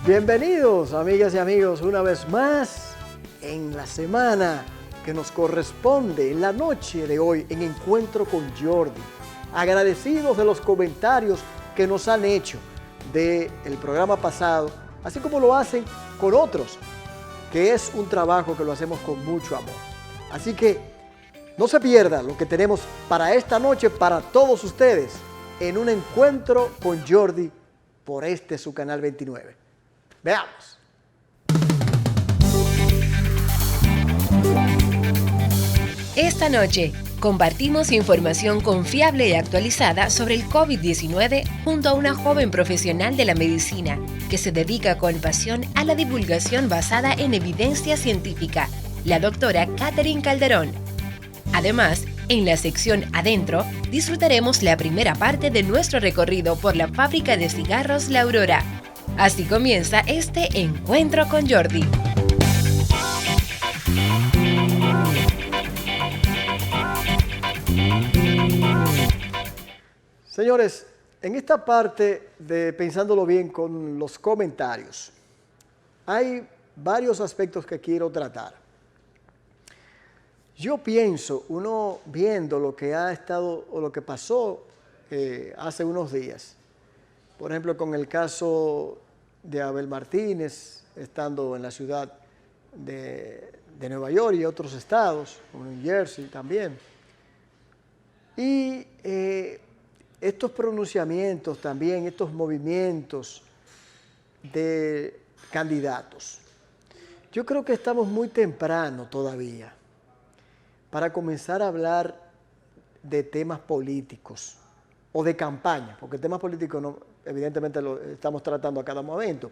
Bienvenidos, amigas y amigos, una vez más en la semana que nos corresponde, en la noche de hoy, en Encuentro con Jordi. Agradecidos de los comentarios que nos han hecho del programa pasado, así como lo hacen con otros, que es un trabajo que lo hacemos con mucho amor. Así que no se pierda lo que tenemos para esta noche, para todos ustedes, en un Encuentro con Jordi por su canal 29. Veamos. Esta noche compartimos información confiable y actualizada sobre el COVID-19 junto a una joven profesional de la medicina que se dedica con pasión a la divulgación basada en evidencia científica, la doctora Catherine Calderón. Además, en la sección Adentro, disfrutaremos la primera parte de nuestro recorrido por la fábrica de cigarros La Aurora. Así comienza este Encuentro con Jordi. Señores, en esta parte de Pensándolo Bien con los comentarios, hay varios aspectos que quiero tratar. Yo pienso, uno viendo lo que ha estado o lo que pasó hace unos días, por ejemplo, con el caso de Abel Martínez, estando en la ciudad de Nueva York y otros estados, como New Jersey también. Y estos pronunciamientos también, estos movimientos de candidatos. Yo creo que estamos muy temprano todavía para comenzar a hablar de temas políticos o de campaña, porque temas políticos no, evidentemente lo estamos tratando a cada momento,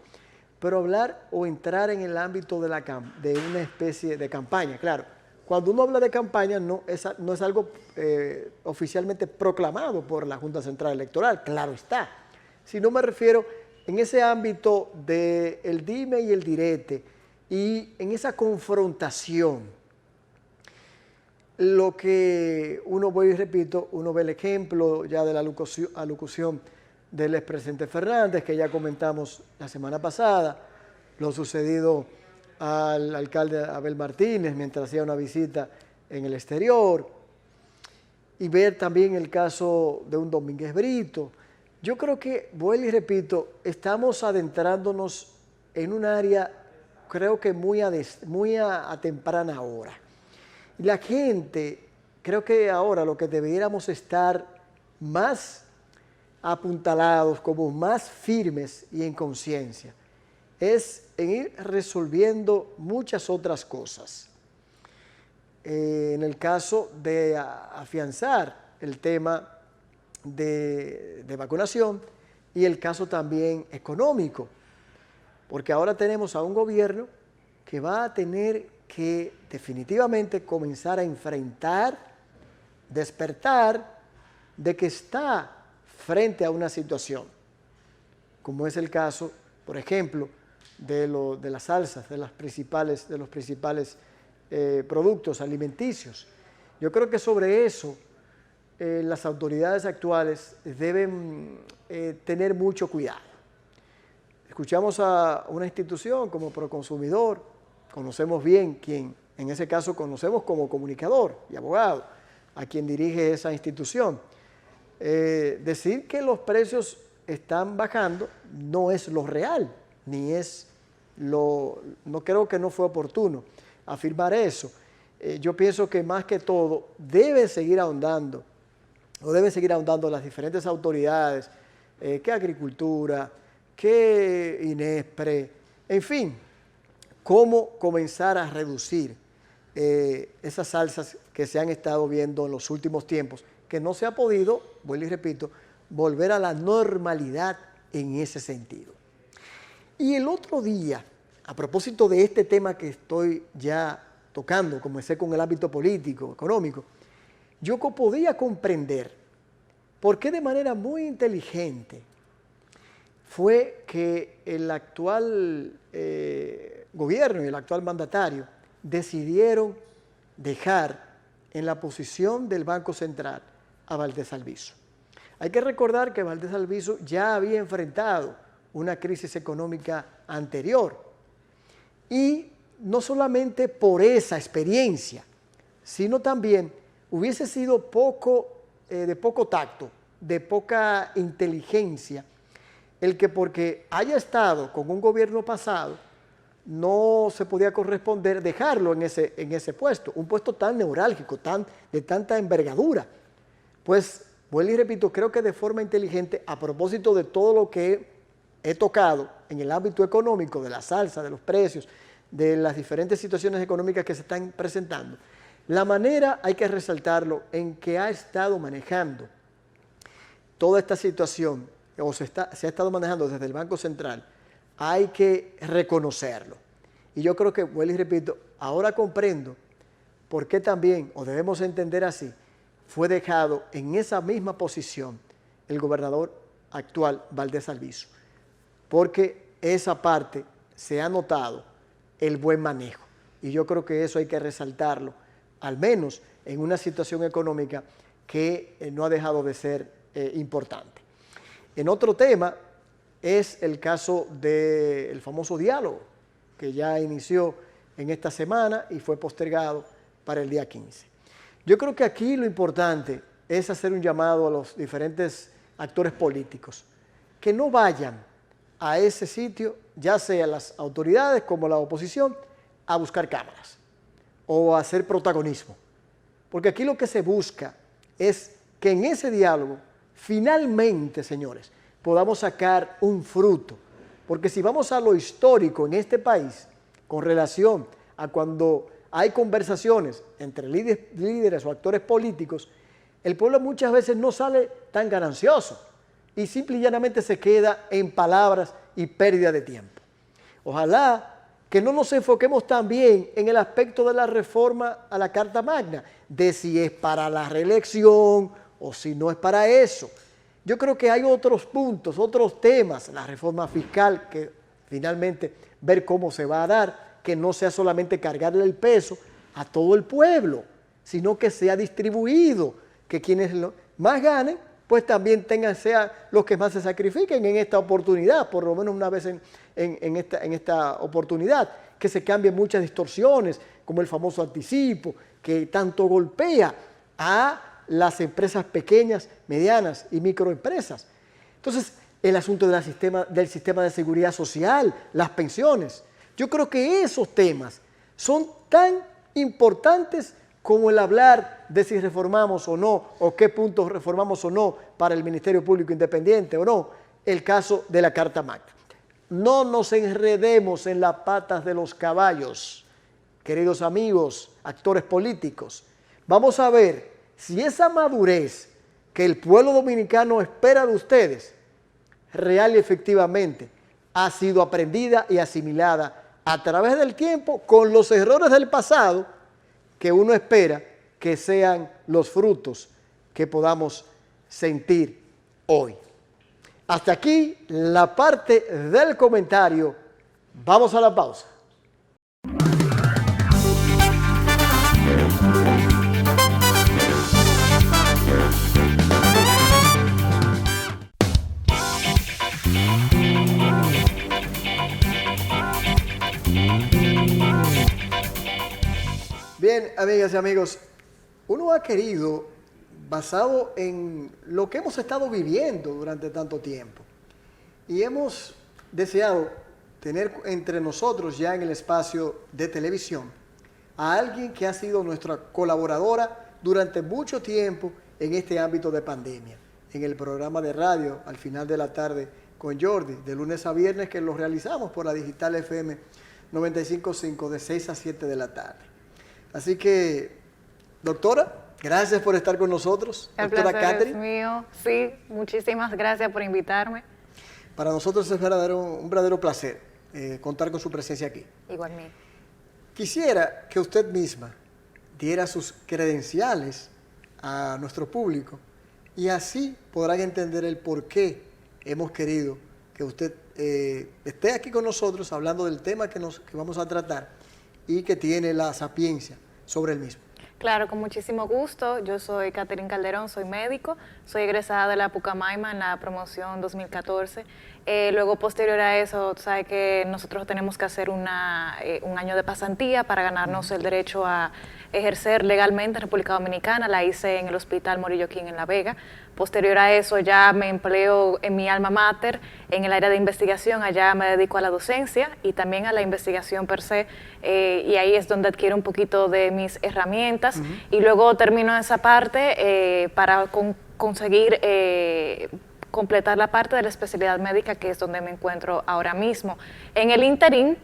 pero hablar o entrar en el ámbito de una especie de campaña. Claro, cuando uno habla de campaña no es algo oficialmente proclamado por la Junta Central Electoral, claro está, sino me refiero en ese ámbito del dime y el direte y en esa confrontación. Lo que uno, voy y repito, uno ve el ejemplo ya de la alocución del expresidente Fernández, que ya comentamos la semana pasada, lo sucedido al alcalde Abel Martínez mientras hacía una visita en el exterior, y ver también el caso de un Domínguez Brito. Yo creo que, vuelvo y repito, estamos adentrándonos en un área, creo que muy a temprana hora. Y la gente, creo que ahora lo que deberíamos estar más apuntalados, como más firmes y en conciencia, es en ir resolviendo muchas otras cosas. En el caso de afianzar el tema de vacunación y el caso también económico, porque ahora tenemos a un gobierno que va a tener que definitivamente comenzar a enfrentar, despertar de que está frente a una situación, como es el caso, por ejemplo, de las salsas, de los principales productos alimenticios. Yo creo que sobre eso las autoridades actuales deben tener mucho cuidado. Escuchamos a una institución como Proconsumidor, conocemos bien quien, en ese caso conocemos como comunicador y abogado, a quien dirige esa institución. Decir que los precios están bajando no es lo real, no creo que no fue oportuno afirmar eso. Yo pienso que más que todo deben seguir ahondando las diferentes autoridades, que Agricultura, que INESPRE, en fin, cómo comenzar a reducir esas alzas que se han estado viendo en los últimos tiempos, que no se ha podido, vuelvo y repito, volver a la normalidad en ese sentido. Y el otro día, a propósito de este tema que estoy ya tocando, comencé con el ámbito político, económico, yo podía comprender por qué de manera muy inteligente fue que el actual gobierno y el actual mandatario decidieron dejar en la posición del Banco Central a Valdés Alviso. Hay que recordar que Valdés Alviso ya había enfrentado una crisis económica anterior. Y no solamente por esa experiencia, sino también hubiese sido de poco tacto, de poca inteligencia, el que porque haya estado con un gobierno pasado, no se podía corresponder dejarlo en ese puesto, un puesto tan neurálgico, de tanta envergadura. Pues, vuelvo y repito, creo que de forma inteligente, a propósito de todo lo que he tocado en el ámbito económico, de la salsa, de los precios, de las diferentes situaciones económicas que se están presentando, la manera hay que resaltarlo en que ha estado manejando toda esta situación, o se ha estado manejando desde el Banco Central, hay que reconocerlo. Y yo creo que, vuelvo y repito, ahora comprendo por qué también, o debemos entender así, fue dejado en esa misma posición el gobernador actual, Valdés Albizu, porque esa parte se ha notado el buen manejo. Y yo creo que eso hay que resaltarlo, al menos en una situación económica que no ha dejado de ser importante. En otro tema es el caso del famoso diálogo, que ya inició en esta semana y fue postergado para el día 15. Yo creo que aquí lo importante es hacer un llamado a los diferentes actores políticos, que no vayan a ese sitio, ya sea las autoridades como la oposición, a buscar cámaras o a hacer protagonismo. Porque aquí lo que se busca es que en ese diálogo, finalmente, señores, podamos sacar un fruto. Porque si vamos a lo histórico en este país, con relación a cuando hay conversaciones entre líderes o actores políticos, el pueblo muchas veces no sale tan ganancioso y simple y llanamente se queda en palabras y pérdida de tiempo. Ojalá que no nos enfoquemos también en el aspecto de la reforma a la Carta Magna, de si es para la reelección o si no es para eso. Yo creo que hay otros puntos, otros temas, la reforma fiscal, que finalmente ver cómo se va a dar, que no sea solamente cargarle el peso a todo el pueblo, sino que sea distribuido, que quienes más ganen, pues también sean los que más se sacrifiquen en esta oportunidad, por lo menos una vez en esta oportunidad, que se cambien muchas distorsiones, como el famoso anticipo, que tanto golpea a las empresas pequeñas, medianas y microempresas. Entonces, el asunto del sistema de seguridad social, las pensiones. Yo creo que esos temas son tan importantes como el hablar de si reformamos o no, o qué puntos reformamos o no para el Ministerio Público Independiente o no, el caso de la Carta Magna. No nos enredemos en las patas de los caballos, queridos amigos, actores políticos. Vamos a ver si esa madurez que el pueblo dominicano espera de ustedes, real y efectivamente, ha sido aprendida y asimilada a través del tiempo con los errores del pasado que uno espera que sean los frutos que podamos sentir hoy. Hasta aquí la parte del comentario. Vamos a la pausa. Bien, amigas y amigos, uno ha querido, basado en lo que hemos estado viviendo durante tanto tiempo, y hemos deseado tener entre nosotros ya en el espacio de televisión a alguien que ha sido nuestra colaboradora durante mucho tiempo en este ámbito de pandemia, en el programa de radio al final de la tarde con Jordi, de lunes a viernes, que lo realizamos por la Digital FM 95.5 de 6 a 7 de la tarde. Así que, doctora, gracias por estar con nosotros. El doctora placer Catherine. es mío. Sí, muchísimas gracias por invitarme. Para nosotros es un verdadero placer contar con su presencia aquí. Igualmente. Quisiera que usted misma diera sus credenciales a nuestro público y así podrán entender el por qué hemos querido que usted esté aquí con nosotros hablando del tema que vamos a tratar y que tiene la sapiencia sobre el mismo. Claro, con muchísimo gusto. Yo soy Catherine Calderón, soy médico, soy egresada de la Pucamaima en la promoción 2014 Luego, posterior a eso, sabes que nosotros tenemos que hacer un año de pasantía para ganarnos el derecho a ejercer legalmente en República Dominicana. La hice en el Hospital Morillo King en La Vega. Posterior a eso ya me empleo en mi alma mater, en el área de investigación. Allá me dedico a la docencia y también a la investigación per se, y ahí es donde adquiero un poquito de mis herramientas. Y luego termino esa parte para conseguir completar la parte de la especialidad médica, que es donde me encuentro ahora mismo. En el interín,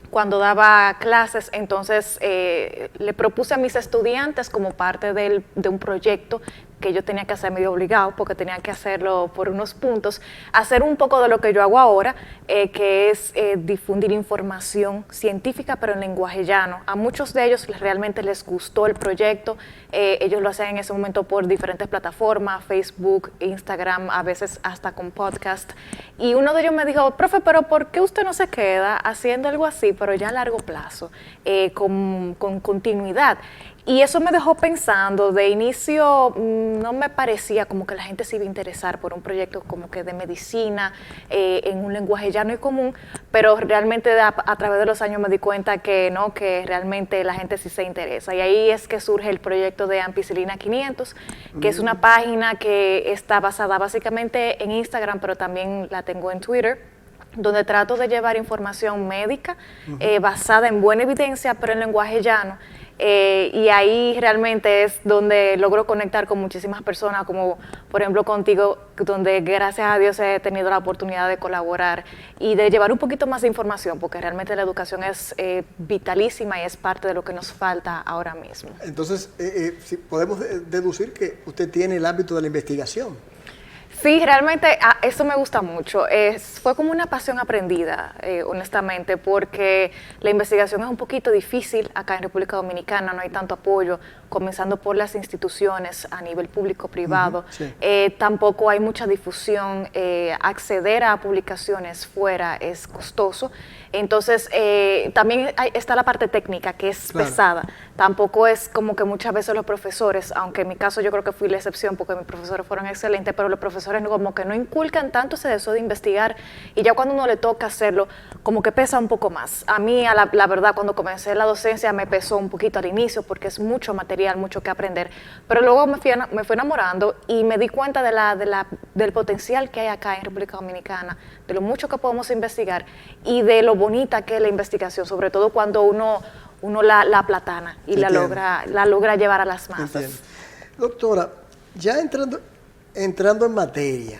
cuando daba clases, entonces le propuse a mis estudiantes, como parte de un proyecto que yo tenía que hacer medio obligado, porque tenía que hacerlo por unos puntos, hacer un poco de lo que yo hago ahora, que es difundir información científica, pero en lenguaje llano. A muchos de ellos realmente les gustó el proyecto. Ellos lo hacían en ese momento por diferentes plataformas, Facebook, Instagram, a veces hasta con podcast. Y uno de ellos me dijo: profe, pero ¿por qué usted no se queda haciendo algo así, pero ya a largo plazo, con continuidad? Y eso me dejó pensando. De inicio no me parecía como que la gente se iba a interesar por un proyecto como que de medicina en un lenguaje llano y común, pero realmente a través de los años me di cuenta que no, que realmente la gente sí se interesa. Y ahí es que surge el proyecto de Ampicilina 500, que es una página que está basada básicamente en Instagram, pero también la tengo en Twitter, donde trato de llevar información médica basada en buena evidencia, pero en lenguaje llano. Y ahí realmente es donde logro conectar con muchísimas personas, como por ejemplo contigo, donde gracias a Dios he tenido la oportunidad de colaborar y de llevar un poquito más de información, porque realmente la educación es vitalísima y es parte de lo que nos falta ahora mismo. Entonces, si podemos deducir que usted tiene el ámbito de la investigación. Sí, realmente eso me gusta mucho. Fue como una pasión aprendida, honestamente, porque la investigación es un poquito difícil acá en República Dominicana, no hay tanto apoyo, comenzando por las instituciones a nivel público-privado. Sí. Tampoco hay mucha difusión, acceder a publicaciones fuera es costoso. Entonces, también está la parte técnica, que es pesada. Tampoco es como que muchas veces los profesores, aunque en mi caso yo creo que fui la excepción porque mis profesores fueron excelentes, pero los profesores como que no inculcan tanto ese deseo de investigar, y ya cuando uno le toca hacerlo, como que pesa un poco más. A mí, la verdad, cuando comencé la docencia me pesó un poquito al inicio, porque es mucho material, mucho que aprender, pero luego me fui enamorando y me di cuenta del potencial que hay acá en República Dominicana, de lo mucho que podemos investigar y de lo bonita que es la investigación, sobre todo cuando uno la aplatana y la logra llevar a las masas. Entiendo. Doctora, ya entrando en materia,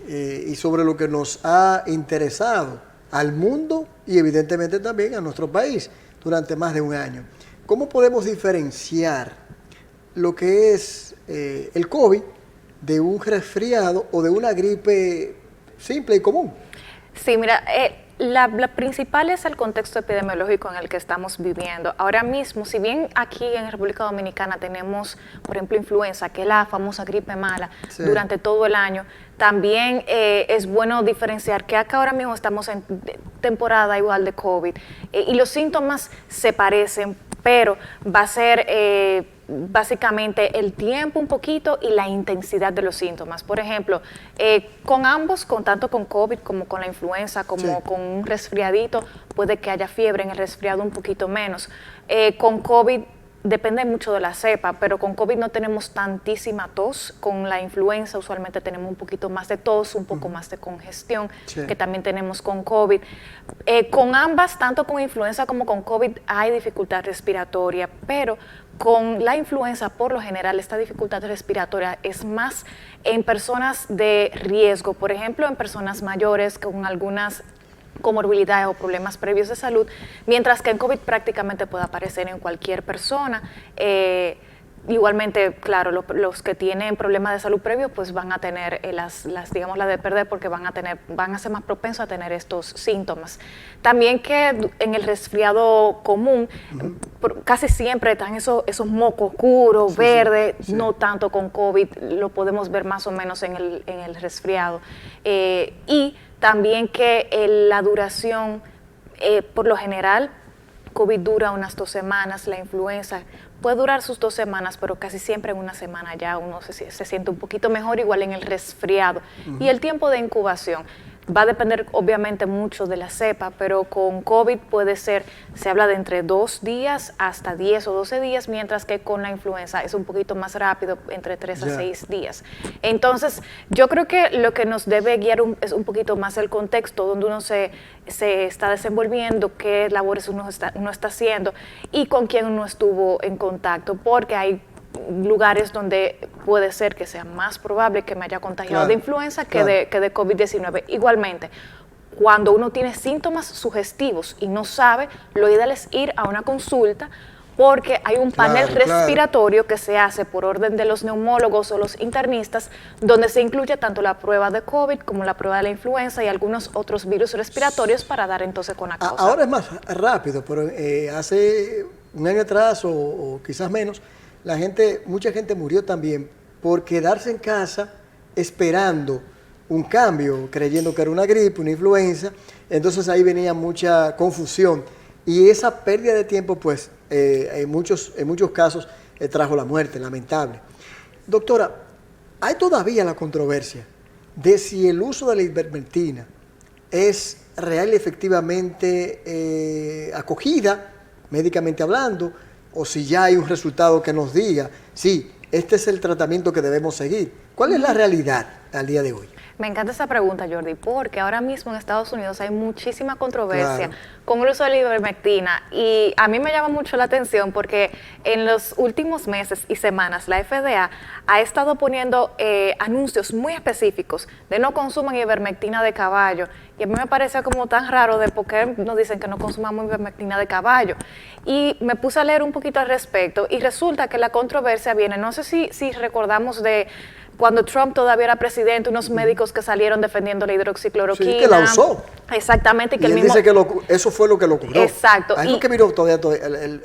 y sobre lo que nos ha interesado al mundo y evidentemente también a nuestro país durante más de un año, ¿cómo podemos diferenciar lo que es el COVID de un resfriado o de una gripe simple y común? Sí, mira, la principal es el contexto epidemiológico en el que estamos viviendo. Ahora mismo, si bien aquí en República Dominicana tenemos, por ejemplo, influenza, que es la famosa gripe mala, durante todo el año, también es bueno diferenciar que acá ahora mismo estamos en temporada igual de COVID, y los síntomas se parecen, pero va a ser básicamente el tiempo un poquito y la intensidad de los síntomas. Por ejemplo, con ambos, tanto con COVID como con la influenza, como con un resfriadito, puede que haya fiebre, en el resfriado un poquito menos. Con COVID depende mucho de la cepa, pero con COVID no tenemos tantísima tos. Con la influenza usualmente tenemos un poquito más de tos, un poco más de congestión, que también tenemos con COVID. Con ambas, tanto con influenza como con COVID, hay dificultad respiratoria, pero con la influenza, por lo general, esta dificultad respiratoria es más en personas de riesgo, por ejemplo, en personas mayores con algunas comorbilidades o problemas previos de salud, mientras que en COVID prácticamente puede aparecer en cualquier persona. Igualmente, claro, los que tienen problemas de salud previo, pues van a tener digamos, la de perder, porque van a ser más propensos a tener estos síntomas. También que en el resfriado común, casi siempre están esos mocos oscuros, verdes, no tanto con COVID, lo podemos ver más o menos en el resfriado. Y también que la duración, por lo general, COVID dura unas 2 semanas, la influenza puede durar sus 2 semanas, pero casi siempre en una semana ya uno se siente un poquito mejor, igual en el resfriado. Y el tiempo de incubación, va a depender obviamente mucho de la cepa, pero con COVID puede ser, se habla de entre 2 días hasta 10 o 12 días, mientras que con la influenza es un poquito más rápido, entre 3 a 6 días. Entonces, yo creo que lo que nos debe guiar es un poquito más el contexto donde uno se está desenvolviendo, qué labores uno está haciendo y con quién uno estuvo en contacto, porque hay lugares donde puede ser que sea más probable que me haya contagiado de influenza que de COVID-19. Igualmente, cuando uno tiene síntomas sugestivos y no sabe, lo ideal es ir a una consulta, porque hay un panel respiratorio que se hace por orden de los neumólogos o los internistas, donde se incluye tanto la prueba de COVID como la prueba de la influenza y algunos otros virus respiratorios para dar entonces con la causa. Ahora es más rápido, pero hace un año atrás o quizás menos, mucha gente murió también por quedarse en casa esperando un cambio, creyendo que era una gripe, una influenza. Entonces ahí venía mucha confusión y esa pérdida de tiempo pues en muchos casos trajo la muerte, lamentable. Doctora, hay todavía la controversia de si el uso de la ivermectina es real y efectivamente acogida, médicamente hablando, o si ya hay un resultado que nos diga, sí, este es el tratamiento que debemos seguir. ¿Cuál es la realidad al día de hoy? Me encanta esa pregunta, Jordi, porque ahora mismo en Estados Unidos hay muchísima controversia con el uso de la ivermectina, y a mí me llama mucho la atención porque en los últimos meses y semanas la FDA ha estado poniendo anuncios muy específicos de no consuman ivermectina de caballo, y a mí me parece como tan raro de por qué nos dicen que no consumamos ivermectina de caballo, y me puse a leer un poquito al respecto y resulta que la controversia viene, no sé si recordamos de cuando Trump todavía era presidente, unos médicos que salieron defendiendo la hidroxicloroquina. Sí, que la usó. Exactamente. Y él dice que eso fue lo que lo curó. Exacto. Ahí es lo que miró todavía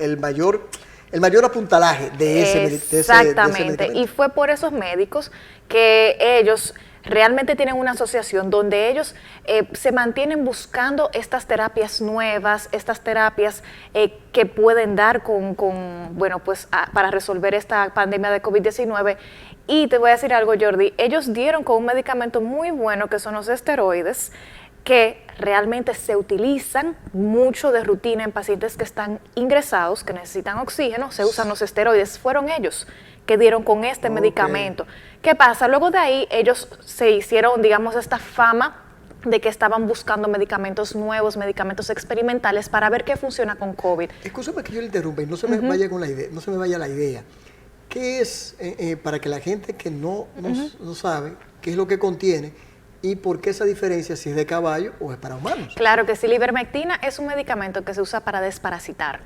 el mayor apuntalaje de ese medicamento. Exactamente. Y fue por esos médicos que ellos realmente tienen una asociación donde ellos se mantienen buscando estas terapias nuevas, estas terapias que pueden dar para resolver esta pandemia de COVID-19. Y te voy a decir algo, Jordi, ellos dieron con un medicamento muy bueno que son los esteroides, que realmente se utilizan mucho de rutina en pacientes que están ingresados, que necesitan oxígeno, se usan los esteroides. Fueron ellos que dieron con este medicamento. ¿Qué pasa? Luego de ahí ellos se hicieron, digamos, esta fama de que estaban buscando medicamentos nuevos, medicamentos experimentales para ver qué funciona con COVID. Escúchame que yo le interrumpa y no se me vaya con la idea, no se me vaya la idea. ¿Qué es, para que la gente que no sabe qué es lo que contiene y por qué esa diferencia si es de caballo o es para humanos? Claro que sí, la ivermectina es un medicamento que se usa para desparasitar.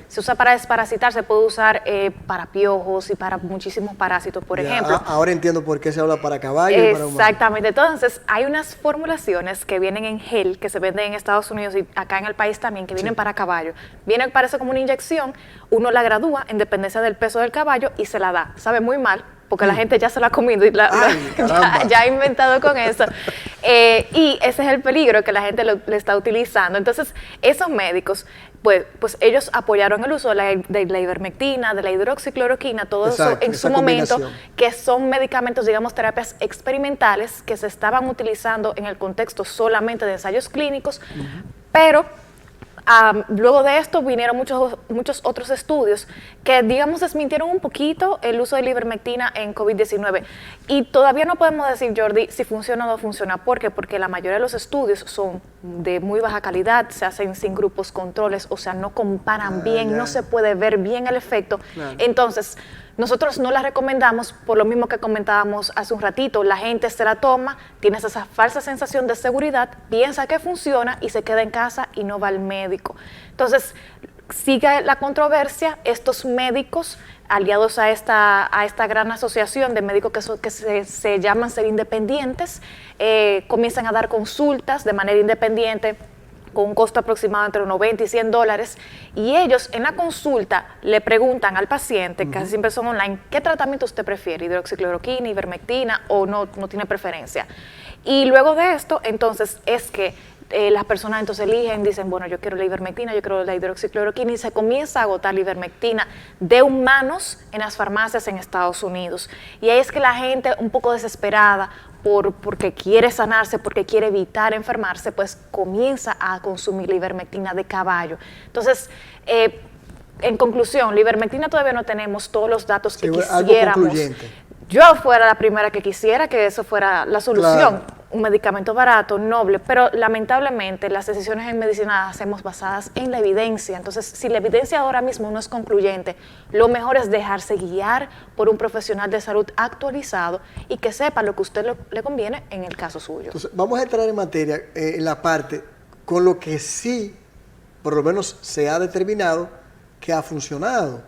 Se usa para desparasitar, se puede usar para piojos y para muchísimos parásitos, por ejemplo. Ahora entiendo por qué se habla para caballo y para humanos. Exactamente, entonces hay unas formulaciones que vienen en gel, que se venden en Estados Unidos y acá en el país también, que vienen para caballo. Viene, parece como una inyección, uno la gradúa en dependencia del peso del caballo y se la da. Sabe muy mal, porque la gente ya se la ha comido y ya ha inventado con eso. Y ese es el peligro que la gente le está utilizando. Entonces, esos médicos, pues ellos apoyaron el uso de la ivermectina, de la hidroxicloroquina, todo eso en su momento, que son medicamentos, digamos, terapias experimentales que se estaban utilizando en el contexto solamente de ensayos clínicos, pero luego de esto vinieron muchos otros estudios que, digamos, desmintieron un poquito el uso de la ivermectina en COVID-19. Y todavía no podemos decir, Jordi, si funciona o no funciona. ¿Por qué? Porque la mayoría de los estudios son de muy baja calidad, se hacen sin grupos controles, o sea, no comparan bien, no se puede ver bien el efecto. Entonces, nosotros no la recomendamos por lo mismo que comentábamos hace un ratito. La gente se la toma, tiene esa falsa sensación de seguridad, piensa que funciona y se queda en casa y no va al médico. Entonces, sigue la controversia. Estos médicos, aliados a esta gran asociación de médicos que se llaman ser independientes, comienzan a dar consultas de manera independiente con un costo aproximado entre $90 y $100, y ellos en la consulta le preguntan al paciente, casi siempre son online, ¿qué tratamiento usted prefiere? ¿Hidroxicloroquina, ivermectina o no tiene preferencia? Y luego de esto, entonces, es que las personas entonces eligen, dicen, bueno, yo quiero la ivermectina, yo quiero la hidroxicloroquina, y se comienza a agotar la ivermectina de humanos en las farmacias en Estados Unidos. Y ahí es que la gente, un poco desesperada, porque quiere sanarse, porque quiere evitar enfermarse, pues comienza a consumir la ivermectina de caballo. Entonces, en conclusión, la ivermectina todavía no tenemos todos los datos que quisiéramos. Algo concluyente. Yo fuera la primera que quisiera que eso fuera la solución, claro. Un medicamento barato, noble, pero lamentablemente las decisiones en medicina las hacemos basadas en la evidencia. Entonces, si la evidencia ahora mismo no es concluyente, lo mejor es dejarse guiar por un profesional de salud actualizado y que sepa lo que a usted le conviene en el caso suyo. Entonces, vamos a entrar en materia, en la parte con lo que sí, por lo menos se ha determinado que ha funcionado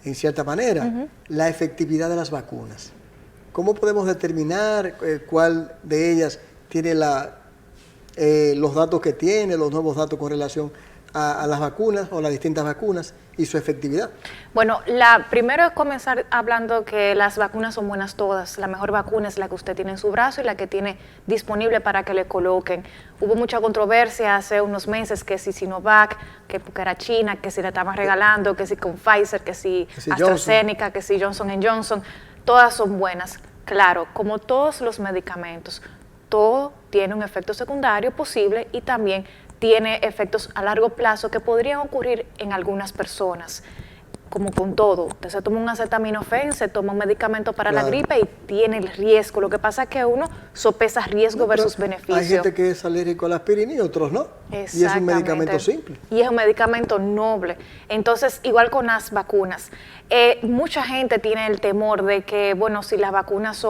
en cierta manera, la efectividad de las vacunas. ¿Cómo podemos determinar cuál de ellas tiene los datos que tiene, los nuevos datos con relación a las vacunas o las distintas vacunas y su efectividad? Bueno, primero es comenzar hablando que las vacunas son buenas todas. La mejor vacuna es la que usted tiene en su brazo y la que tiene disponible para que le coloquen. Hubo mucha controversia hace unos meses que si Sinovac, que porque era China, que si le estaban regalando, que si con Pfizer, que si AstraZeneca, que si Johnson & Johnson. Todas son buenas. Claro, como todos los medicamentos, todo tiene un efecto secundario posible y también tiene efectos a largo plazo que podrían ocurrir en algunas personas. Como con todo, usted se toma un acetaminofén, se toma un medicamento para la gripe y tiene el riesgo. Lo que pasa es que uno sopesa riesgo versus beneficio. Hay gente que es alérgico a la aspirina y otros no. Y es un medicamento simple. Y es un medicamento noble. Entonces, igual con las vacunas. Mucha gente tiene el temor de que, bueno, si las vacunas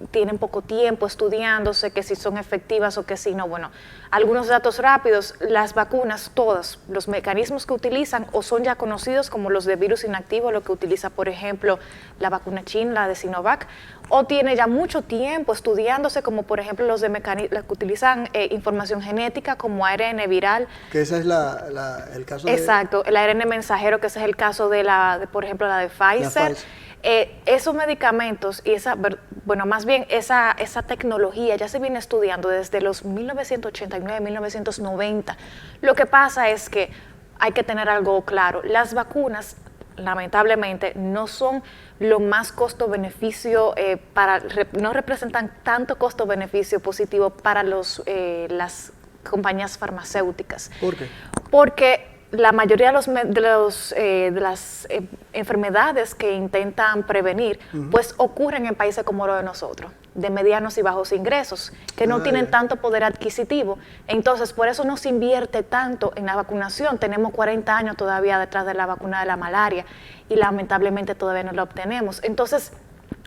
tienen poco tiempo estudiándose, que si son efectivas o que si no. Bueno, algunos datos rápidos, las vacunas, todas, los mecanismos que utilizan o son ya conocidos como los de virus inactivo, lo que utiliza, por ejemplo, la vacuna china, la de Sinovac, o tiene ya mucho tiempo estudiándose, como por ejemplo los que utilizan información genética como ARN viral. Que ese es el caso Exacto, el ARN mensajero, que ese es el caso por ejemplo, la de Pfizer. Esos medicamentos y esa tecnología ya se viene estudiando desde los 1989, 1990. Lo que pasa es que hay que tener algo claro. Las vacunas, lamentablemente, no son lo más costo-beneficio, no representan tanto costo-beneficio positivo para las compañías farmacéuticas. ¿Por qué? Porque la mayoría de las enfermedades que intentan prevenir, pues ocurren en países como los de nosotros, de medianos y bajos ingresos, que no tienen tanto poder adquisitivo. Entonces, por eso no se invierte tanto en la vacunación. Tenemos 40 años todavía detrás de la vacuna de la malaria y lamentablemente todavía no la obtenemos. Entonces,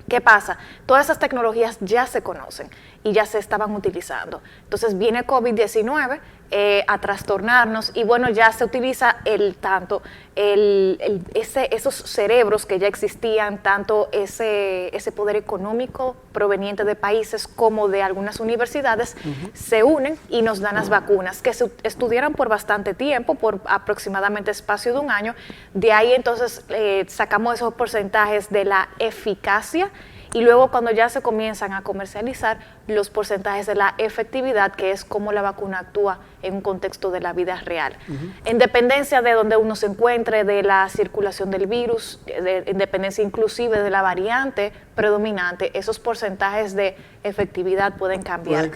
¿qué pasa? Todas esas tecnologías ya se conocen y ya se estaban utilizando. Entonces viene COVID-19 a trastornarnos y bueno, ya se utiliza esos cerebros que ya existían, tanto ese poder económico proveniente de países como de algunas universidades, se unen y nos dan las vacunas, que se estudiaron por bastante tiempo, por aproximadamente espacio de un año. De ahí entonces sacamos esos porcentajes de la eficacia y luego cuando ya se comienzan a comercializar los porcentajes de la efectividad, que es cómo la vacuna actúa en un contexto de la vida real. En dependencia de donde uno se encuentre, de la circulación del virus, en dependencia inclusive de la variante predominante, esos porcentajes de efectividad pueden cambiar.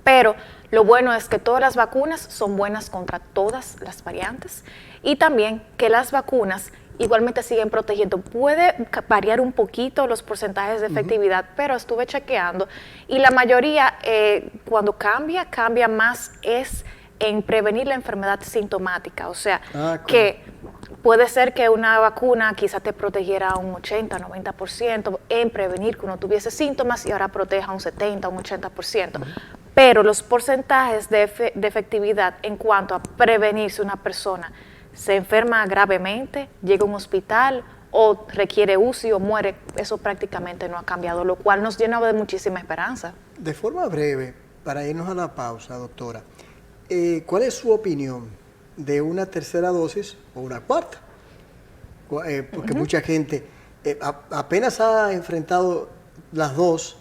Pero lo bueno es que todas las vacunas son buenas contra todas las variantes y también que las vacunas igualmente siguen protegiendo. Puede variar un poquito los porcentajes de efectividad, pero estuve chequeando y la mayoría cuando cambia más es en prevenir la enfermedad sintomática. O sea, que puede ser que una vacuna quizá te protegiera un 80, 90% en prevenir que uno tuviese síntomas y ahora proteja un 70, un 80%. Pero los porcentajes de efectividad en cuanto a prevenir si una persona se enferma gravemente, llega a un hospital o requiere UCI o muere, eso prácticamente no ha cambiado, lo cual nos llena de muchísima esperanza. De forma breve, para irnos a la pausa, doctora, ¿cuál es su opinión de una tercera dosis o una cuarta? Porque mucha gente apenas ha enfrentado las dos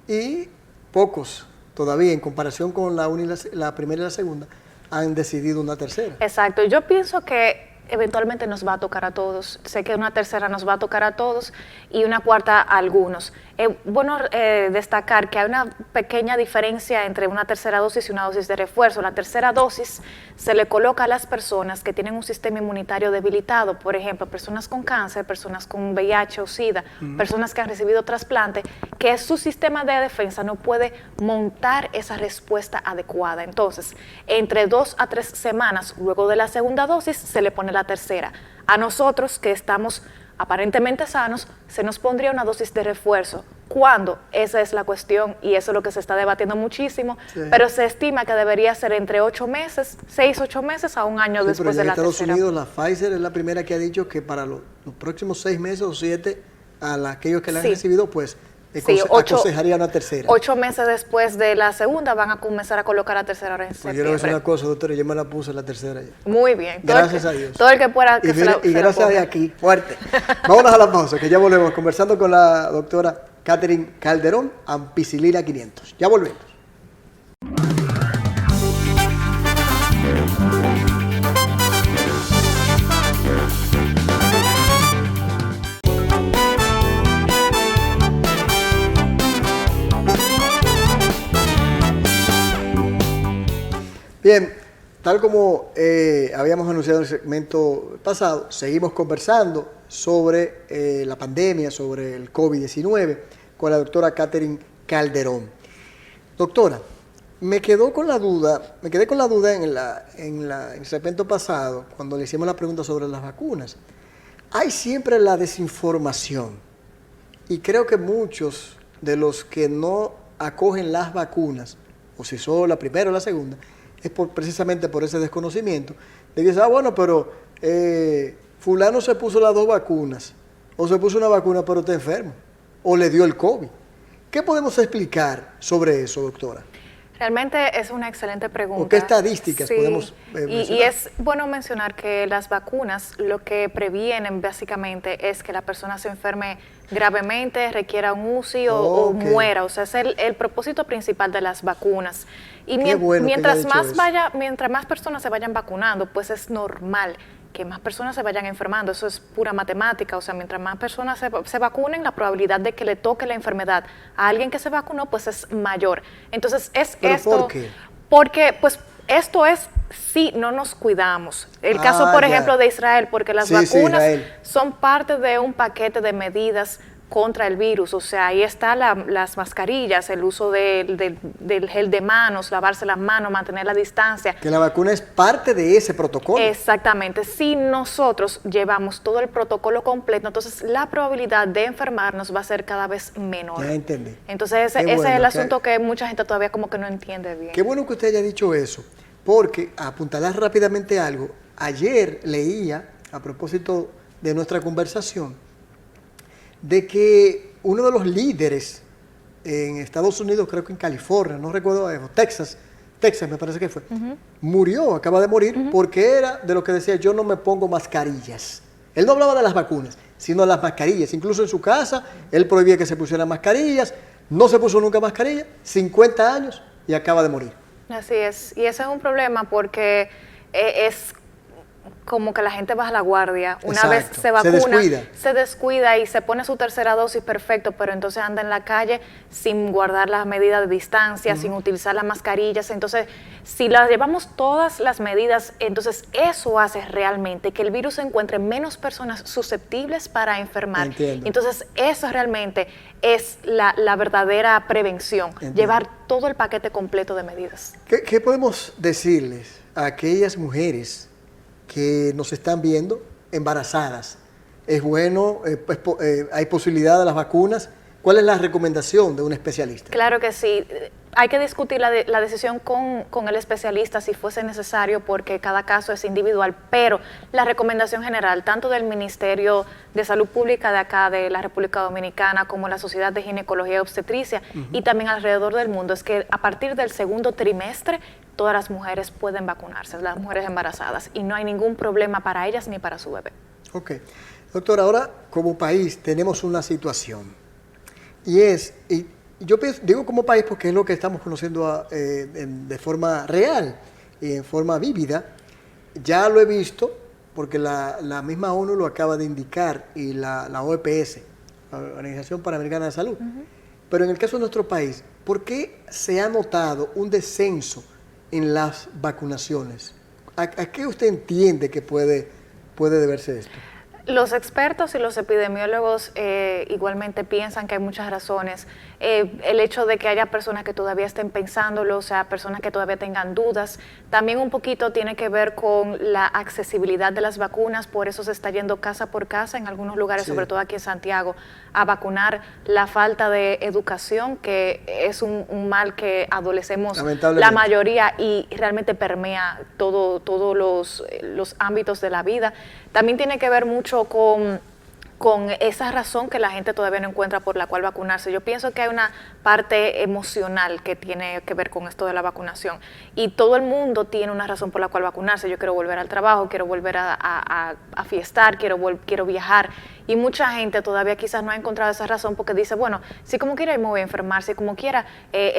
y pocos todavía, en comparación con la primera y la segunda, han decidido una tercera. Exacto, yo pienso que eventualmente nos va a tocar a todos. Sé que una tercera nos va a tocar a todos y una cuarta a algunos. Bueno, destacar que hay una pequeña diferencia entre una tercera dosis y una dosis de refuerzo. La tercera dosis se le coloca a las personas que tienen un sistema inmunitario debilitado, por ejemplo, personas con cáncer, personas con VIH o SIDA, personas que han recibido trasplante, que su sistema de defensa no puede montar esa respuesta adecuada. Entonces, entre 2 a 3 semanas luego de la segunda dosis, se le pone la tercera. A nosotros, que estamos aparentemente sanos, se nos pondría una dosis de refuerzo. ¿Cuándo? Esa es la cuestión y eso es lo que se está debatiendo muchísimo, pero se estima que debería ser entre 8 meses, 6, 8 meses a un año después de la tercera. En Estados Unidos la Pfizer es la primera que ha dicho que para los próximos 6 meses o 7, a aquellos que la han recibido, pues aconsejaría una tercera. 8 meses después de la segunda van a comenzar a colocar la tercera en septiembre. Pues yo le voy a decir una cosa, doctora, yo me la puse la tercera ya. Muy bien. Gracias a Dios. Todo el que pueda que y gracias de aquí, fuerte. Vámonos a la pausa, que ya volvemos conversando con la doctora Catherine Calderón, ampicilina 500. Ya volvemos. Bien, tal como habíamos anunciado en el segmento pasado, seguimos conversando sobre la pandemia, sobre el COVID-19, con la doctora Catherine Calderón. Doctora, me quedé con la duda en el segmento pasado, cuando le hicimos la pregunta sobre las vacunas. Hay siempre la desinformación, y creo que muchos de los que no acogen las vacunas, o si son la primera o la segunda, es precisamente por ese desconocimiento. Le dices, bueno, pero fulano se puso las 2 vacunas, o se puso una vacuna pero está enfermo, o le dio el COVID. ¿Qué podemos explicar sobre eso, doctora? Realmente es una excelente pregunta. ¿O qué estadísticas podemos mencionar? Y es bueno mencionar que las vacunas lo que previenen básicamente es que la persona se enferme gravemente, requiera un UCI o muera. O sea, es el propósito principal de las vacunas. Y mientras más personas se vayan vacunando, pues es normal que más personas se vayan enfermando. Eso es pura matemática. O sea, mientras más personas se vacunen, la probabilidad de que le toque la enfermedad a alguien que se vacunó, pues es mayor. Entonces, ¿Por qué? Porque, pues, esto es si no nos cuidamos. El caso, por ejemplo, de Israel, porque las vacunas son parte de un paquete de medidas contra el virus. O sea, ahí están las mascarillas, el uso del gel de manos, lavarse las manos, mantener la distancia. Que la vacuna es parte de ese protocolo. Exactamente. Si nosotros llevamos todo el protocolo completo, entonces la probabilidad de enfermarnos va a ser cada vez menor. Ya entendí. Entonces ese es el asunto que mucha gente todavía como que no entiende bien. Qué bueno que usted haya dicho eso, porque a apuntalar rápidamente algo, ayer leía, a propósito de nuestra conversación, de que uno de los líderes en Estados Unidos, creo que en California, no recuerdo, Texas me parece que fue, murió, acaba de morir, porque era de lo que decía, yo no me pongo mascarillas. Él no hablaba de las vacunas, sino de las mascarillas. Incluso en su casa, él prohibía que se pusieran mascarillas, no se puso nunca mascarilla, 50 años y acaba de morir. Así es, y ese es un problema porque es como que la gente baja la guardia. Una vez se vacuna, se descuida y se pone su tercera dosis, perfecto, pero entonces anda en la calle sin guardar las medidas de distancia, sin utilizar las mascarillas. Entonces, si las llevamos todas las medidas, entonces eso hace realmente que el virus encuentre menos personas susceptibles para enfermar. Entiendo. Entonces, eso realmente es la verdadera prevención, llevar todo el paquete completo de medidas. ¿Qué podemos decirles a aquellas mujeres que nos están viendo embarazadas? ¿Es bueno? ¿Hay posibilidad de las vacunas? ¿Cuál es la recomendación de un especialista? Claro que sí. Hay que discutir la decisión con el especialista si fuese necesario, porque cada caso es individual, pero la recomendación general, tanto del Ministerio de Salud Pública de acá, de la República Dominicana, como la Sociedad de Ginecología y Obstetricia, y también alrededor del mundo, es que a partir del segundo trimestre todas las mujeres pueden vacunarse, las mujeres embarazadas, y no hay ningún problema para ellas ni para su bebé. Ok. Doctora, ahora como país tenemos una situación, y yo digo como país porque es lo que estamos conociendo de forma real y en forma vívida. Ya lo he visto porque la misma ONU lo acaba de indicar y la OPS, la Organización Panamericana de Salud. Pero en el caso de nuestro país, ¿por qué se ha notado un descenso en las vacunaciones? ¿A qué usted entiende que puede deberse esto? Los expertos y los epidemiólogos igualmente piensan que hay muchas razones. El hecho de que haya personas que todavía estén pensándolo, o sea, personas que todavía tengan dudas, también un poquito tiene que ver con la accesibilidad de las vacunas, por eso se está yendo casa por casa en algunos lugares, sobre todo aquí en Santiago, a vacunar. La falta de educación, que es un mal que adolecemos la mayoría y realmente permea todos los ámbitos de la vida. También tiene que ver mucho con esa razón que la gente todavía no encuentra por la cual vacunarse. Yo pienso que hay una parte emocional que tiene que ver con esto de la vacunación y todo el mundo tiene una razón por la cual vacunarse. Yo quiero volver al trabajo, quiero volver a fiestar, quiero viajar, y mucha gente todavía quizás no ha encontrado esa razón porque dice, bueno, si como quiera me voy a enfermar, si como quiera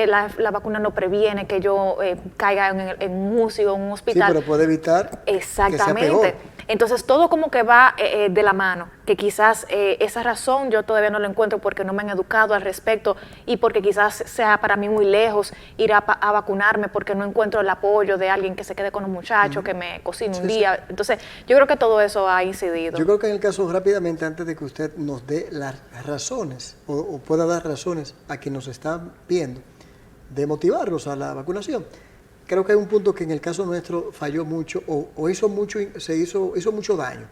la vacuna no previene que yo caiga en un UCI o en un hospital. Sí, pero puede evitar que sea peor. Entonces todo como que va de la mano, que quizás esa razón yo todavía no la encuentro porque no me han educado al respecto y porque quizás sea para mí muy lejos ir a vacunarme porque no encuentro el apoyo de alguien que se quede con un muchacho, que me cocine un día. Entonces yo creo que todo eso ha incidido. Yo creo que en el caso, rápidamente, antes de que usted nos dé las razones o pueda dar razones a quien nos están viendo de motivarlos a la vacunación, creo que hay un punto que en el caso nuestro falló mucho o hizo mucho daño.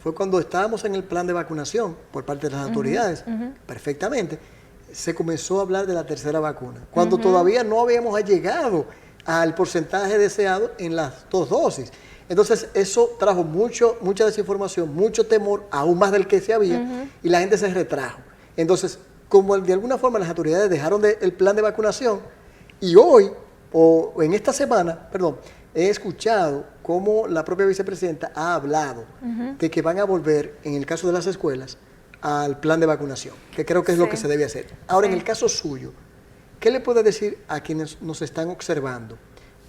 Fue cuando estábamos en el plan de vacunación por parte de las autoridades, perfectamente, se comenzó a hablar de la tercera vacuna, cuando todavía no habíamos llegado al porcentaje deseado en las 2 dosis. Entonces eso trajo mucha desinformación, mucho temor, aún más del que se había, y la gente se retrajo. Entonces, como de alguna forma las autoridades dejaron el plan de vacunación, y hoy, o en esta semana, he escuchado cómo la propia vicepresidenta ha hablado de que van a volver, en el caso de las escuelas, al plan de vacunación, que creo que es lo que se debe hacer. Ahora, en el caso suyo, ¿qué le puede decir a quienes nos están observando?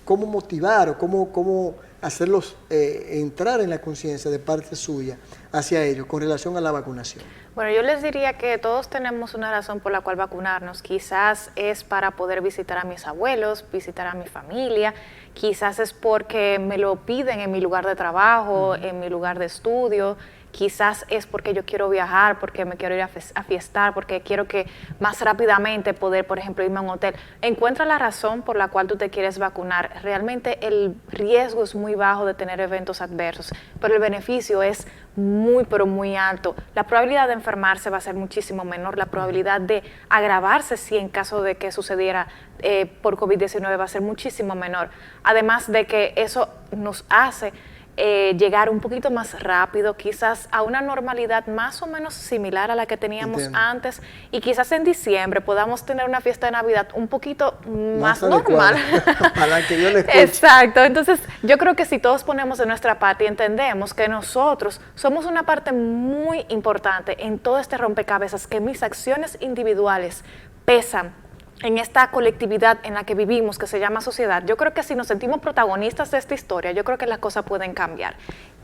¿Cómo motivar o cómo hacerlos entrar en la conciencia de parte suya hacia ellos con relación a la vacunación? Bueno, yo les diría que todos tenemos una razón por la cual vacunarnos. Quizás es para poder visitar a mis abuelos, visitar a mi familia, quizás es porque me lo piden en mi lugar de trabajo, en mi lugar de estudio, quizás es porque yo quiero viajar, porque me quiero ir a fiestar, porque quiero que más rápidamente poder, por ejemplo, irme a un hotel. Encuentra la razón por la cual tú te quieres vacunar. Realmente el riesgo es muy bajo de tener eventos adversos, pero el beneficio es muy, pero muy alto. La probabilidad de enfermarse va a ser muchísimo menor, la probabilidad de agravarse si en caso de que sucediera por COVID-19 va a ser muchísimo menor. Además de que eso nos hace llegar un poquito más rápido, quizás a una normalidad más o menos similar a la que teníamos antes, y quizás en diciembre podamos tener una fiesta de Navidad un poquito más normal. Para que yo le escuche. Exacto, entonces yo creo que si todos ponemos de nuestra parte y entendemos que nosotros somos una parte muy importante en todo este rompecabezas, que mis acciones individuales pesan en esta colectividad en la que vivimos, que se llama sociedad, yo creo que si nos sentimos protagonistas de esta historia, yo creo que las cosas pueden cambiar.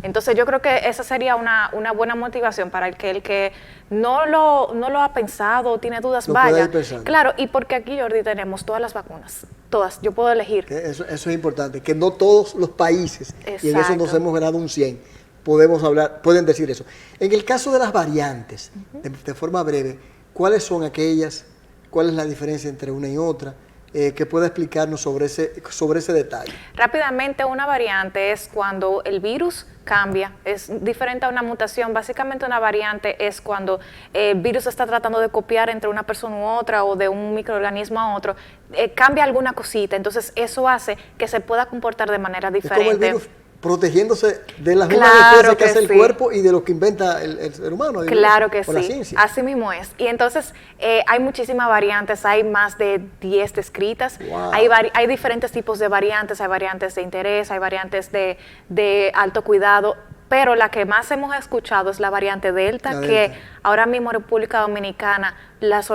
Entonces yo creo que esa sería una buena motivación para el que no lo ha pensado, tiene dudas, vaya. Claro, y porque aquí, Jordi, tenemos todas las vacunas, todas, yo puedo elegir. Eso es importante, que no todos los países, y en eso nos hemos ganado un 100, pueden decir eso. En el caso de las variantes, de forma breve, ¿cuáles son aquellas? ¿Cuál es la diferencia entre una y otra? ¿Qué puede explicarnos sobre ese detalle? Rápidamente, una variante es cuando el virus cambia, es diferente a una mutación. Básicamente una variante es cuando el virus está tratando de copiar entre una persona u otra o de un microorganismo a otro, cambia alguna cosita, entonces eso hace que se pueda comportar de manera diferente. Es como el virus protegiéndose de las mismas defensas que hace el cuerpo y de lo que inventa el ser humano. Claro que sí, así mismo es. Y entonces hay muchísimas variantes, hay más de 10 descritas, hay diferentes tipos de variantes, hay variantes de interés, hay variantes de alto cuidado, pero la que más hemos escuchado es la variante Delta, que ahora mismo en República Dominicana las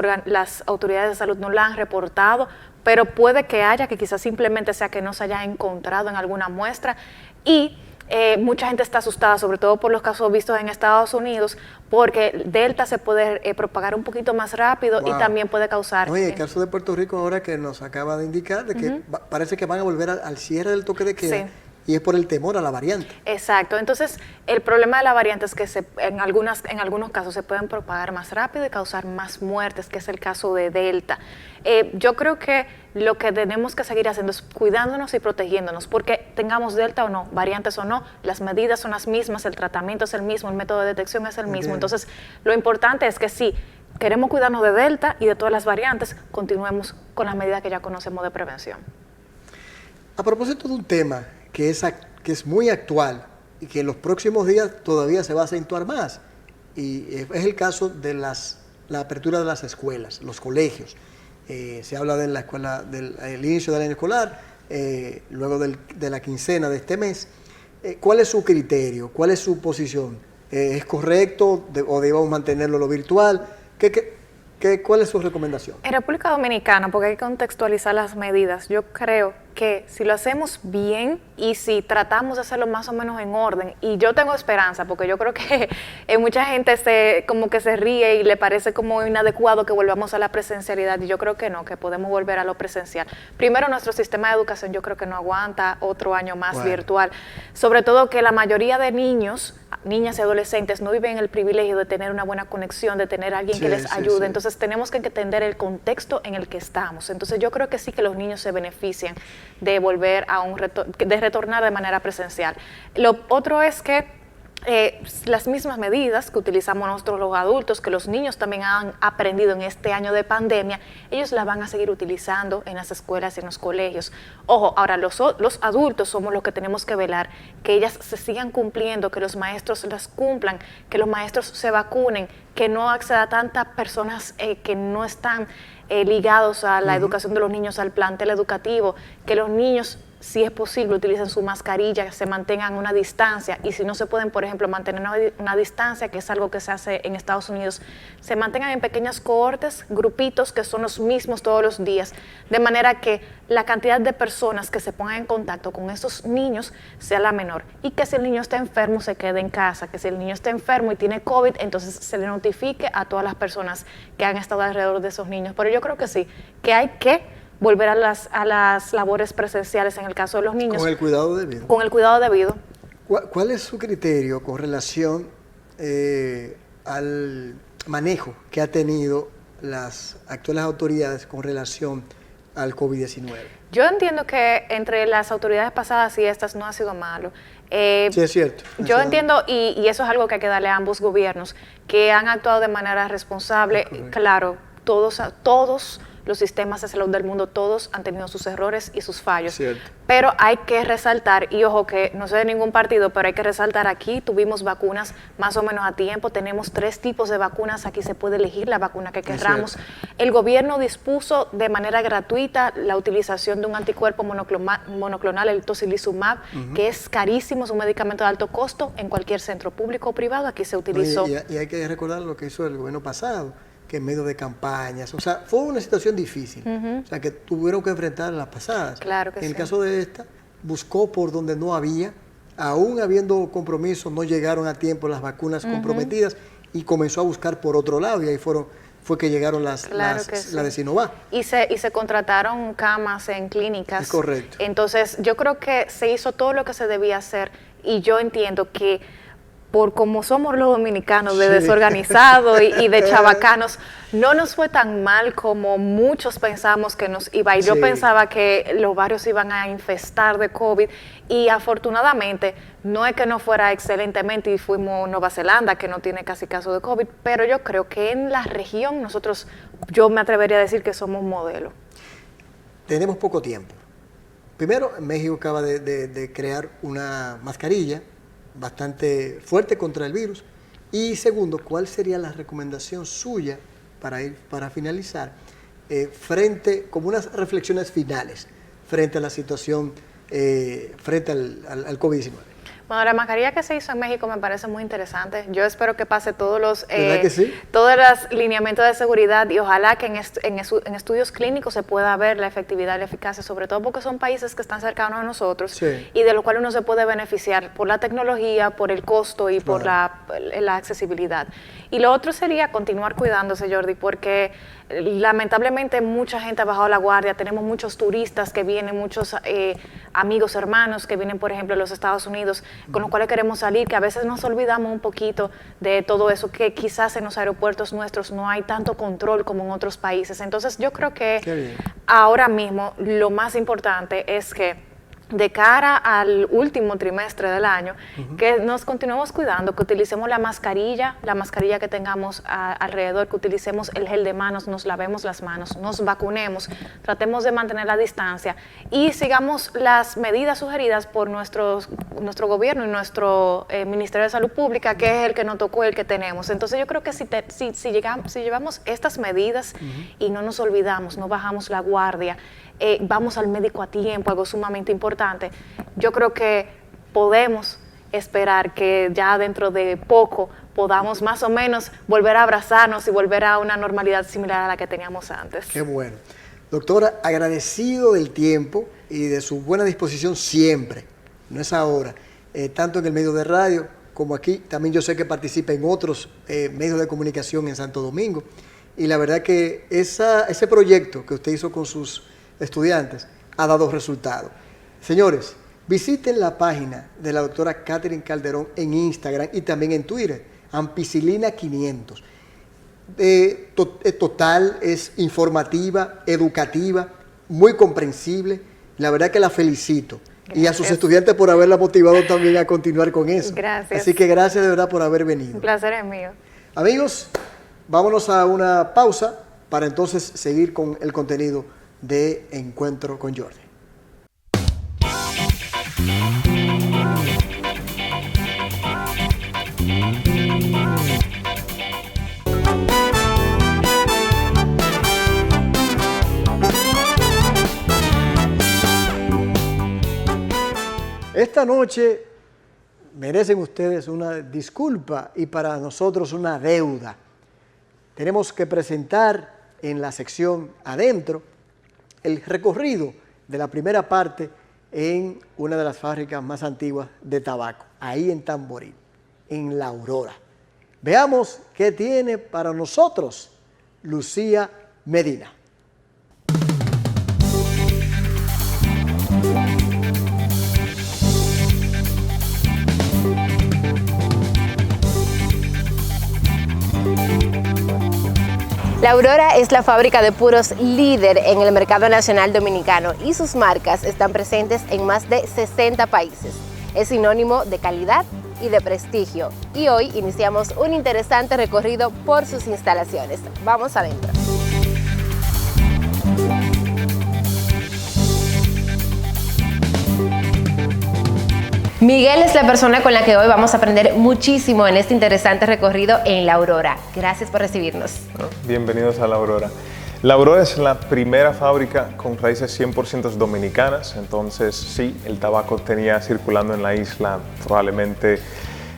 autoridades de salud no la han reportado, pero puede que haya, que quizás simplemente sea que no se haya encontrado en alguna muestra. Y mucha gente está asustada, sobre todo por los casos vistos en Estados Unidos, porque Delta se puede propagar un poquito más rápido y también puede causar... Oye, el caso de Puerto Rico ahora que nos acaba de indicar de que parece que van a volver al cierre del toque de queda. Sí. Y es por el temor a la variante. Exacto. Entonces, el problema de la variante es que en algunos casos se pueden propagar más rápido y causar más muertes, que es el caso de Delta. Yo creo que lo que tenemos que seguir haciendo es cuidándonos y protegiéndonos, porque tengamos Delta o no, variantes o no, las medidas son las mismas, el tratamiento es el mismo, el método de detección es el mismo. Entonces, lo importante es que sí, queremos cuidarnos de Delta y de todas las variantes, continuemos con las medidas que ya conocemos de prevención. A propósito de un tema que es muy actual y que en los próximos días todavía se va a acentuar más, y es el caso de la apertura de las escuelas, los colegios. Se habla de la escuela, del inicio del año escolar, luego de la quincena de este mes. ¿Cuál es su criterio? ¿Cuál es su posición? ¿Es correcto o debemos mantenerlo lo virtual? ¿Cuál es su recomendación? En República Dominicana, porque hay que contextualizar las medidas, yo creo que si lo hacemos bien y si tratamos de hacerlo más o menos en orden, y yo tengo esperanza, porque yo creo que mucha gente como que se ríe y le parece como inadecuado que volvamos a la presencialidad, y yo creo que no, que podemos volver a lo presencial. Primero, nuestro sistema de educación yo creo que no aguanta otro año más virtual, sobre todo que la mayoría de niños, niñas y adolescentes no viven el privilegio de tener una buena conexión, de tener a alguien que les ayude, entonces tenemos que entender el contexto en el que estamos. Entonces yo creo que sí que los niños se benefician de volver de retornar de manera presencial. Lo otro es que las mismas medidas que utilizamos nosotros los adultos, que los niños también han aprendido en este año de pandemia, ellos las van a seguir utilizando en las escuelas y en los colegios. Ojo, ahora los adultos somos los que tenemos que velar que ellas se sigan cumpliendo, que los maestros las cumplan, que los maestros se vacunen, que no acceda a tantas personas que no están ligados a la educación de los niños, al plantel educativo, que los niños, si es posible, utilicen su mascarilla, que se mantengan una distancia, y si no se pueden, por ejemplo, mantener una distancia, que es algo que se hace en Estados Unidos, se mantengan en pequeñas cohortes, grupitos que son los mismos todos los días, de manera que la cantidad de personas que se pongan en contacto con esos niños sea la menor, y que si el niño está enfermo se quede en casa, que si el niño está enfermo y tiene COVID, entonces se le notifique a todas las personas que han estado alrededor de esos niños. Pero yo creo que sí, que hay que volver a las labores presenciales en el caso de los niños. Con el cuidado debido. Con el cuidado debido. ¿Cuál es su criterio con relación al manejo que ha tenido las actuales autoridades con relación al COVID-19? Yo entiendo que entre las autoridades pasadas y estas no ha sido malo. Sí, es cierto. Yo entiendo, y eso es algo que hay que darle a ambos gobiernos, que han actuado de manera responsable. Claro, todos los sistemas de salud del mundo, todos han tenido sus errores y sus fallos. Cierto. Pero hay que resaltar, y ojo que no soy de ningún partido, pero hay que resaltar, aquí tuvimos vacunas más o menos a tiempo, tenemos 3 tipos de vacunas, aquí se puede elegir la vacuna que queramos. El gobierno dispuso de manera gratuita la utilización de un anticuerpo monoclonal, el tocilizumab, que es carísimo, es un medicamento de alto costo, en cualquier centro público o privado, aquí se utilizó. Y hay que recordar lo que hizo el gobierno pasado, que en medio de campañas, o sea, fue una situación difícil, o sea, que tuvieron que enfrentar las pasadas. Claro que en el caso de esta, buscó por donde no había, aún habiendo compromisos, no llegaron a tiempo las vacunas comprometidas, y comenzó a buscar por otro lado, y ahí fue que llegaron la de Sinovac. Y se contrataron camas en clínicas. Es correcto. Entonces, yo creo que se hizo todo lo que se debía hacer, y yo entiendo que por como somos los dominicanos, de desorganizados y de chabacanos, no nos fue tan mal como muchos pensamos que nos iba a ir. Yo pensaba que los barrios iban a infestar de COVID, y afortunadamente no es que no fuera excelentemente, y fuimos Nueva Zelanda, que no tiene casi caso de COVID, pero yo creo que en la región yo me atrevería a decir que somos modelo. Tenemos poco tiempo. Primero, México acaba de crear una mascarilla bastante fuerte contra el virus. Y segundo, ¿cuál sería la recomendación suya para finalizar, como unas reflexiones finales frente a la situación, frente al COVID-19? Bueno, la mascarilla que se hizo en México me parece muy interesante. Yo espero que pase todos los lineamientos de seguridad y ojalá que en estudios clínicos se pueda ver la efectividad y la eficacia, sobre todo porque son países que están cercanos a nosotros y de los cuales uno se puede beneficiar por la tecnología, por el costo y por la accesibilidad. Y lo otro sería continuar cuidándose, Jordi, porque lamentablemente mucha gente ha bajado la guardia, tenemos muchos turistas que vienen, muchos amigos, hermanos que vienen, por ejemplo, de los Estados Unidos, con los cuales queremos salir, que a veces nos olvidamos un poquito de todo eso, que quizás en los aeropuertos nuestros no hay tanto control como en otros países. Entonces yo creo que ahora mismo lo más importante es que de cara al último trimestre del año, que nos continuemos cuidando, que utilicemos la mascarilla que tengamos alrededor, que utilicemos el gel de manos, nos lavemos las manos, nos vacunemos, tratemos de mantener la distancia y sigamos las medidas sugeridas por nuestro gobierno y nuestro Ministerio de Salud Pública, que es el que nos tocó, el que tenemos. Entonces yo creo que si llevamos estas medidas y no nos olvidamos, no bajamos la guardia, vamos al médico a tiempo, algo sumamente importante, yo creo que podemos esperar que ya dentro de poco podamos más o menos volver a abrazarnos y volver a una normalidad similar a la que teníamos antes. Qué bueno. Doctora, agradecido del tiempo y de su buena disposición siempre, no es ahora, tanto en el medio de radio como aquí. También yo sé que participa en otros medios de comunicación en Santo Domingo. Y la verdad que ese proyecto que usted hizo con sus estudiantes ha dado resultados. Señores, visiten la página de la doctora Catherine Calderón en Instagram y también en Twitter, Ampicilina 500. Total, es informativa, educativa, muy comprensible. La verdad que la felicito. Gracias. Y a sus estudiantes por haberla motivado también a continuar con eso. Gracias. Así que gracias de verdad por haber venido. Un placer es mío. Amigos, vámonos a una pausa para entonces seguir con el contenido de Encuentro con Jordi. Esta noche merecen ustedes una disculpa y para nosotros una deuda. Tenemos que presentar en la sección adentro el recorrido de la primera parte en una de las fábricas más antiguas de tabaco, ahí en Tamboril, en La Aurora. Veamos qué tiene para nosotros Lucía Medina. La Aurora es la fábrica de puros líder en el mercado nacional dominicano y sus marcas están presentes en más de 60 países. Es sinónimo de calidad y de prestigio. Y hoy iniciamos un interesante recorrido por sus instalaciones. Vamos adentro. Miguel es la persona con la que hoy vamos a aprender muchísimo en este interesante recorrido en La Aurora. Gracias por recibirnos. Bienvenidos a La Aurora. La Aurora es la primera fábrica con raíces 100% dominicanas, entonces sí, el tabaco tenía circulando en la isla probablemente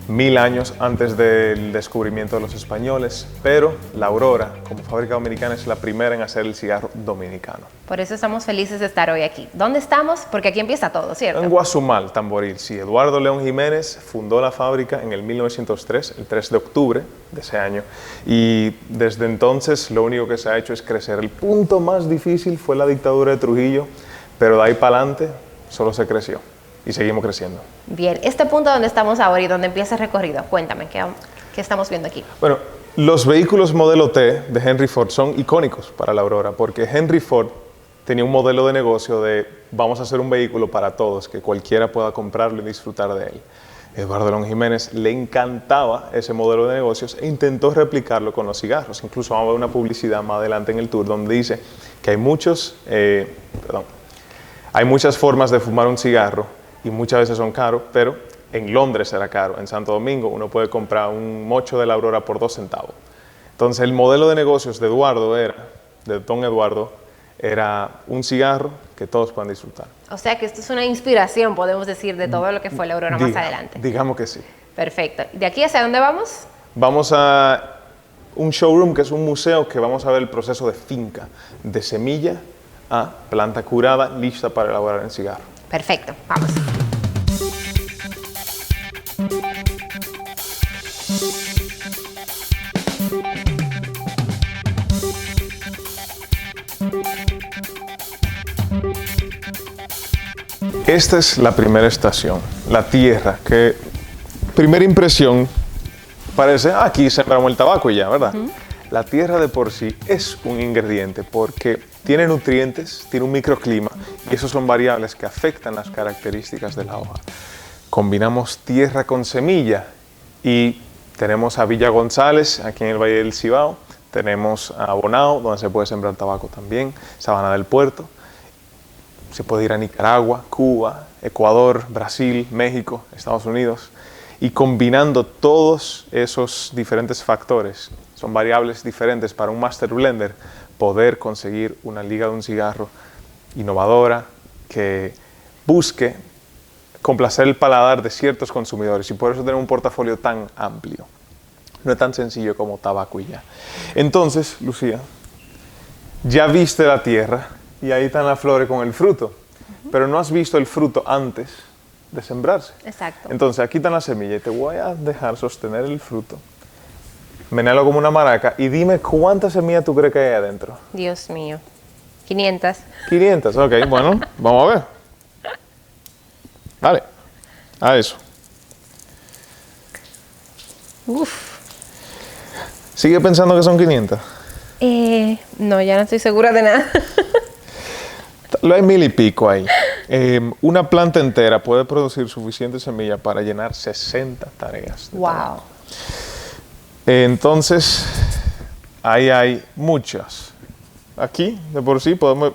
1000 años antes del descubrimiento de los españoles, pero La Aurora, como fábrica dominicana, es la primera en hacer el cigarro dominicano. Por eso estamos felices de estar hoy aquí. ¿Dónde estamos? Porque aquí empieza todo, ¿cierto? En Guazumal, Tamboril, sí. Eduardo León Jiménez fundó la fábrica en el 1903, el 3 de octubre de ese año, y desde entonces lo único que se ha hecho es crecer. El punto más difícil fue la dictadura de Trujillo, pero de ahí para adelante solo se creció. Y seguimos creciendo. Bien, este punto donde estamos ahora y donde empieza el recorrido, cuéntame, ¿qué estamos viendo aquí? Bueno, los vehículos modelo T de Henry Ford son icónicos para La Aurora, porque Henry Ford tenía un modelo de negocio de vamos a hacer un vehículo para todos, que cualquiera pueda comprarlo y disfrutar de él. Eduardo León Jiménez le encantaba ese modelo de negocios e intentó replicarlo con los cigarros. Incluso vamos a ver una publicidad más adelante en el tour donde dice que hay muchas formas de fumar un cigarro, y muchas veces son caros, pero en Londres era caro. En Santo Domingo uno puede comprar un mocho de La Aurora por 2 centavos. Entonces el modelo de negocios de don Eduardo, era un cigarro que todos puedan disfrutar. O sea que esto es una inspiración, podemos decir, de todo lo que fue la Aurora más adelante. Digamos que sí. Perfecto. ¿De aquí hacia dónde vamos? Vamos a un showroom, que es un museo, que vamos a ver el proceso de finca, de semilla a planta curada, lista para elaborar en cigarro. Perfecto, vamos. Esta es la primera estación, la tierra, que primera impresión parece, aquí sembramos el tabaco y ya, ¿verdad? La tierra de por sí es un ingrediente porque tiene nutrientes, tiene un microclima y esos son variables que afectan las características de la hoja. Combinamos tierra con semilla y tenemos a Villa González, aquí en el Valle del Cibao, tenemos a Bonao, donde se puede sembrar tabaco también, Sabana del Puerto. Se puede ir a Nicaragua, Cuba, Ecuador, Brasil, México, Estados Unidos. Y combinando todos esos diferentes factores, son variables diferentes para un master blender, poder conseguir una liga de un cigarro innovadora que busque complacer el paladar de ciertos consumidores y por eso tener un portafolio tan amplio. No es tan sencillo como tabaco y ya. Entonces, Lucía, ya viste la tierra y ahí están las flores con el fruto, pero no has visto el fruto antes de sembrarse. Exacto. Entonces, aquí están las semillas y te voy a dejar sostener el fruto. Menéalo como una maraca y dime cuántas semillas tú crees que hay adentro. Dios mío. 500. 500, ok, bueno, vamos a ver. Dale, a eso. Uf. ¿Sigue pensando que son 500? No, ya no estoy segura de nada. Lo hay 1000 y pico ahí. Una planta entera puede producir suficiente semilla para llenar 60 tareas. Wow. Entonces, ahí hay muchas. Aquí, de por sí, podemos,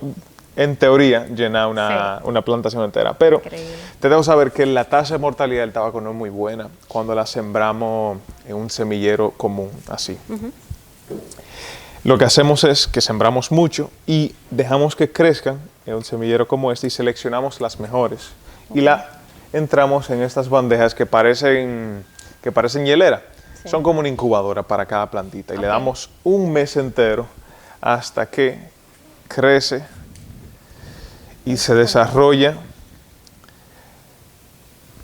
en teoría, llenar una plantación entera. Pero Increíble. te debo saber que la tasa de mortalidad del tabaco no es muy buena cuando la sembramos en un semillero común, así. Lo que hacemos es que sembramos mucho y dejamos que crezcan en un semillero como este y seleccionamos las mejores. Y la entramos en estas bandejas que parecen hielera. Sí. Son como una incubadora para cada plantita y le damos un mes entero hasta que crece y se desarrolla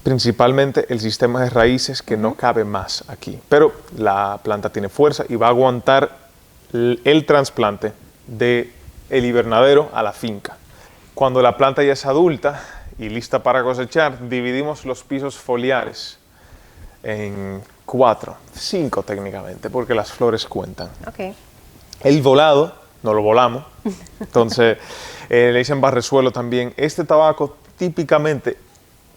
principalmente el sistema de raíces que no cabe más aquí. Pero la planta tiene fuerza y va a aguantar el trasplante del invernadero a la finca. Cuando la planta ya es adulta y lista para cosechar, dividimos los pisos foliares en 4, 5 técnicamente, porque las flores cuentan. Ok. El volado, no lo volamos, entonces le dicen barrezuelo también. Este tabaco típicamente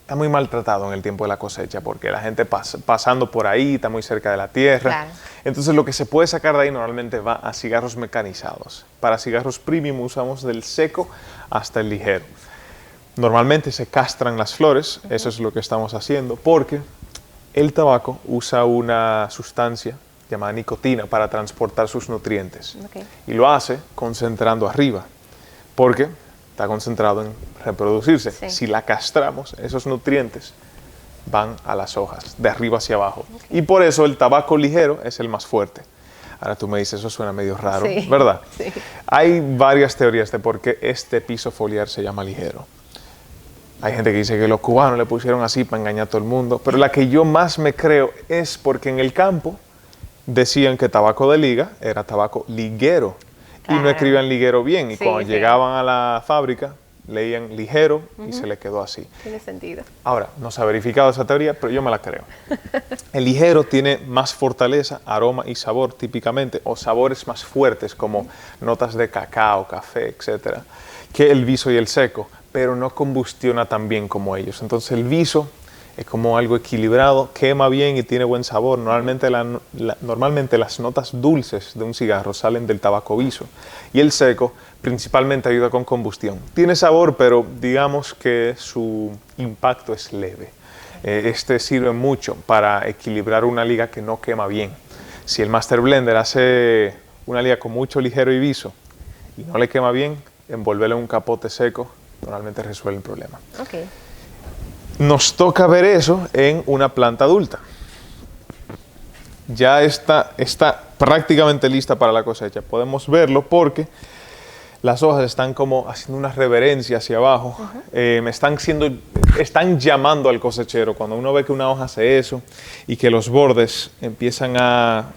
está muy maltratado en el tiempo de la cosecha porque la gente pasando por ahí, está muy cerca de la tierra. Claro. Entonces lo que se puede sacar de ahí normalmente va a cigarros mecanizados. Para cigarros premium usamos del seco hasta el ligero. Normalmente se castran las flores, eso es lo que estamos haciendo, porque el tabaco usa una sustancia llamada nicotina para transportar sus nutrientes. Ok. Y lo hace concentrando arriba, porque está concentrado en reproducirse. Sí. Si la castramos, esos nutrientes van a las hojas, de arriba hacia abajo. Y por eso el tabaco ligero es el más fuerte. Ahora tú me dices, eso suena medio raro, Sí. ¿verdad? Sí. Hay varias teorías de por qué este piso foliar se llama ligero. Hay gente que dice que los cubanos le pusieron así para engañar a todo el mundo, pero la que yo más me creo es porque en el campo decían que tabaco de liga era tabaco liguero y no Claro. escribían liguero bien y Sí, cuando sí. llegaban a la fábrica leían ligero y se le quedó así. Tiene sentido. Ahora, no se ha verificado esa teoría, pero yo me la creo. El ligero tiene más fortaleza, aroma y sabor típicamente, o sabores más fuertes como notas de cacao, café, etcétera, que el viso y el seco, pero no combustiona tan bien como ellos. Entonces el viso es como algo equilibrado, quema bien y tiene buen sabor. Normalmente las notas dulces de un cigarro salen del tabaco viso y el seco principalmente ayuda con combustión. Tiene sabor, pero digamos que su impacto es leve. Este sirve mucho para equilibrar una liga que no quema bien. Si el Master Blender hace una liga con mucho ligero y viso y no le quema bien, envolverlo en un capote seco, normalmente resuelve el problema. Ok. Nos toca ver eso en una planta adulta. Ya está prácticamente lista para la cosecha. Podemos verlo porque las hojas están como haciendo una reverencia hacia abajo. Están llamando al cosechero. Cuando uno ve que una hoja hace eso y que los bordes empiezan a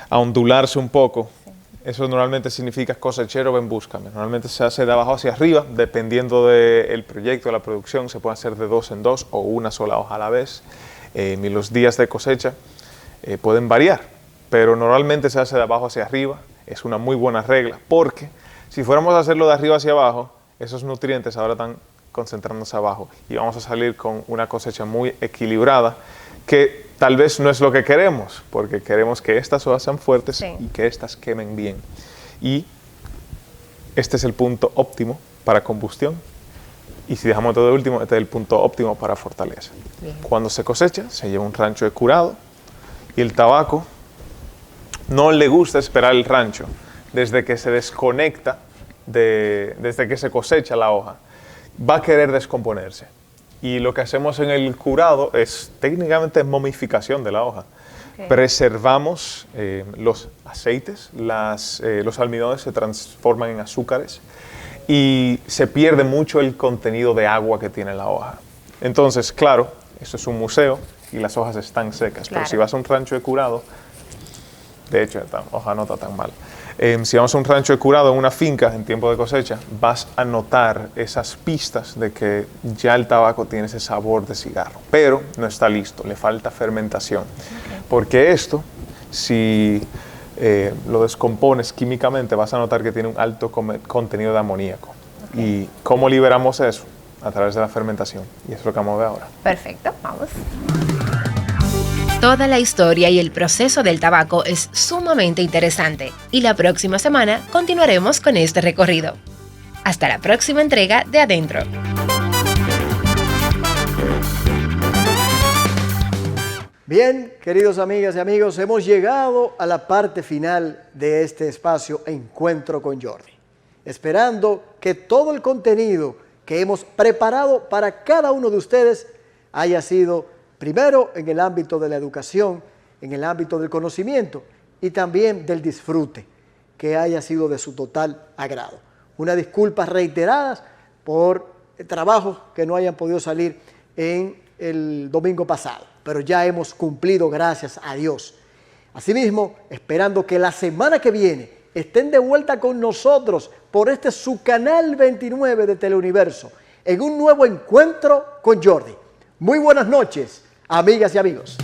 ondularse un poco, eso normalmente significa cosechero, ven, búscame. Normalmente se hace de abajo hacia arriba, dependiendo del proyecto, de la producción. Se puede hacer de 2 en 2 o una sola hoja a la vez. Y los días de cosecha pueden variar, pero normalmente se hace de abajo hacia arriba. Es una muy buena regla, porque si fuéramos a hacerlo de arriba hacia abajo, esos nutrientes ahora están concentrándose abajo y vamos a salir con una cosecha muy equilibrada, que tal vez no es lo que queremos, porque queremos que estas hojas sean fuertes y que estas quemen bien. Y este es el punto óptimo para combustión, y si dejamos todo de último, este es el punto óptimo para fortaleza. Bien. Cuando se cosecha, se lleva un rancho de curado, y el tabaco no le gusta esperar el rancho desde que se desconecta, desde que se cosecha la hoja. Va a querer descomponerse. Y lo que hacemos en el curado es técnicamente momificación de la hoja. Okay. Preservamos los aceites, los almidones se transforman en azúcares y se pierde mucho el contenido de agua que tiene la hoja. Entonces, claro, eso es un museo y las hojas están secas, claro. Pero si vas a un rancho de curado, de hecho, esta hoja no está tan mal. Si vamos a un rancho de curado en una finca en tiempo de cosecha, vas a notar esas pistas de que ya el tabaco tiene ese sabor de cigarro, pero no está listo, le falta fermentación. Okay. Porque esto, si lo descompones químicamente, vas a notar que tiene un alto contenido de amoníaco. Okay. ¿Y cómo liberamos eso? A través de la fermentación. Y eso es lo que vamos a ver ahora. Perfecto, vamos. Toda la historia y el proceso del tabaco es sumamente interesante y la próxima semana continuaremos con este recorrido. Hasta la próxima entrega de Adentro. Bien, queridos amigas y amigos, hemos llegado a la parte final de este espacio Encuentro con Jordi, esperando que todo el contenido que hemos preparado para cada uno de ustedes haya sido primero en el ámbito de la educación, en el ámbito del conocimiento y también del disfrute, que haya sido de su total agrado. Unas disculpas reiteradas por trabajos que no hayan podido salir en el domingo pasado, pero ya hemos cumplido, gracias a Dios. Asimismo, esperando que la semana que viene estén de vuelta con nosotros por este su canal 29 de Teleuniverso, en un nuevo Encuentro con Jordi. Muy buenas noches, amigas y amigos.